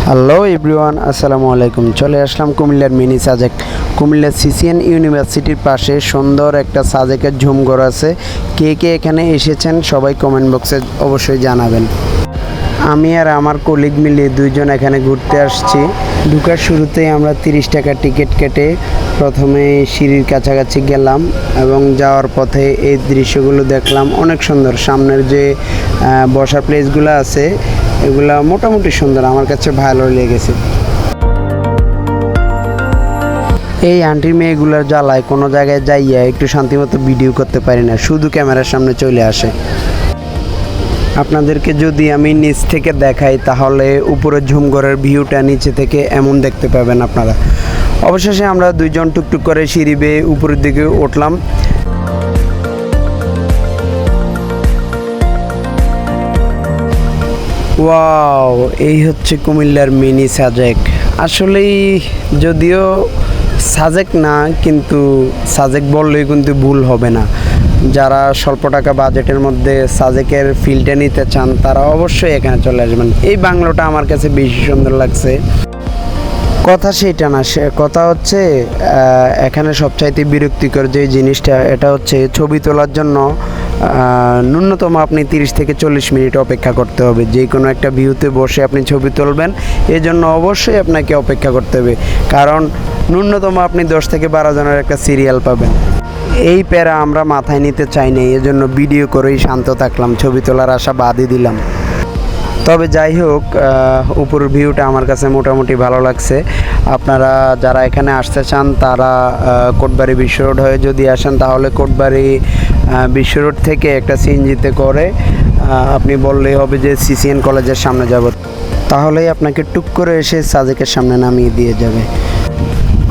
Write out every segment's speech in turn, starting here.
Hello everyone, আসসালামু আলাইকুম। চলে আসলাম কুমিল্লার মিনি সাজেক। কুমিল্লার সিসিএন ইউনিভার্সিটির পাশে সুন্দর একটা সাজেকের ঝুমঘর আছে। কে কে এখানে এসেছেন সবাই কমেন্ট বক্সে অবশ্যই জানাবেন। আমি আর আমার কলিগ মিলে দুইজন এখানে ঘুরতে আসছি। ঢুকার শুরুতেই আমরা 30 টাকা টিকিট কেটে প্রথমে সিঁড়ির কাছাকাছি গেলাম এবং যাওয়ার পথে এই দৃশ্যগুলো দেখলাম। অনেক সুন্দর। সামনের যে বসার প্লেসগুলো আছে এগুলা মোটামুটি সুন্দর, আমার কাছে ভালো লেগেছে। এই আন্টির মেয়েগুলোর জ্বালায় কোনো জায়গায় যাইয়া একটু শান্তিমতো ভিডিও করতে পারি না, শুধু ক্যামেরার সামনে চলে আসে। আপনাদেরকে যদি আমি নিচ থেকে দেখাই তাহলে উপরের ঝুমঘরের ভিউটা নিচে থেকে এমন দেখতে পাবেন আপনারা। অবশেষে আমরা দুইজন টুকটুক করে সিঁড়ি বেয়ে উপরের দিকে উঠলাম। ওয়াও, এই হচ্ছে কুমিল্লার মিনি সাজেক। আসলেই যদিও সাজেক না, কিন্তু সাজেক বললেই কিন্তু ভুল হবে না। যারা স্বল্প টাকা বাজেটের মধ্যে সাজেকের ফিলটা নিতে চান তারা অবশ্যই এখানে চলে আসবেন। এই বাংলোটা আমার কাছে বেশি সুন্দর লাগছে। কথা সেইটা না, সে কথা হচ্ছে এখানে সবচাইতে বিরক্তিকর যে জিনিসটা এটা হচ্ছে ছবি তোলার জন্য ন্যূনতম আপনি 30 থেকে 40 মিনিট অপেক্ষা করতে হবে। যে কোনো একটা ভিউতে বসে আপনি ছবি তুলবেন, এজন্য অবশ্যই আপনাকে অপেক্ষা করতে হবে, কারণ ন্যূনতম আপনি 10 থেকে 12 জনের একটা সিরিয়াল পাবেন। এই প্যারা আমরা মাথায় নিতে চাই না, এজন্য ভিডিও করেই শান্ত থাকলাম, ছবি তোলার আশা বাদই দিলাম। তবে যাই হোক, উপরের ভিউটা আমার কাছে মোটামুটি ভালো লাগছে। আপনারা যারা এখানে আসতে চান তারা কোটবাড়ি বিশ্ব রোড হয়ে যদি আসেন তাহলে কোটবাড়ি বিশ্ব রোড থেকে একটা সিএনজিতে করে আপনি বললেই হবে যে সিসিএন কলেজের সামনে যাব, তাহলেই আপনাকে টুক করে এসে সাজেকের সামনে নামিয়ে দিয়ে যাবে।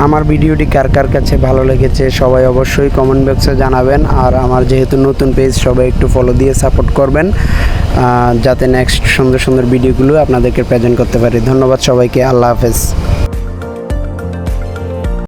আমার ভিডিওটি কার কার কাছে ভালো লেগেছে সবাই অবশ্যই কমেন্ট বক্সে জানাবেন। আর আমার যেহেতু নতুন পেজ, সবাই একটু ফলো দিয়ে সাপোর্ট করবেন যাতে নেক্সট সুন্দর সুন্দর ভিডিওগুলো আপনাদেরকে প্রেজেন্ট করতে পারি। ধন্যবাদ সবাইকে। আল্লাহ হাফেজ।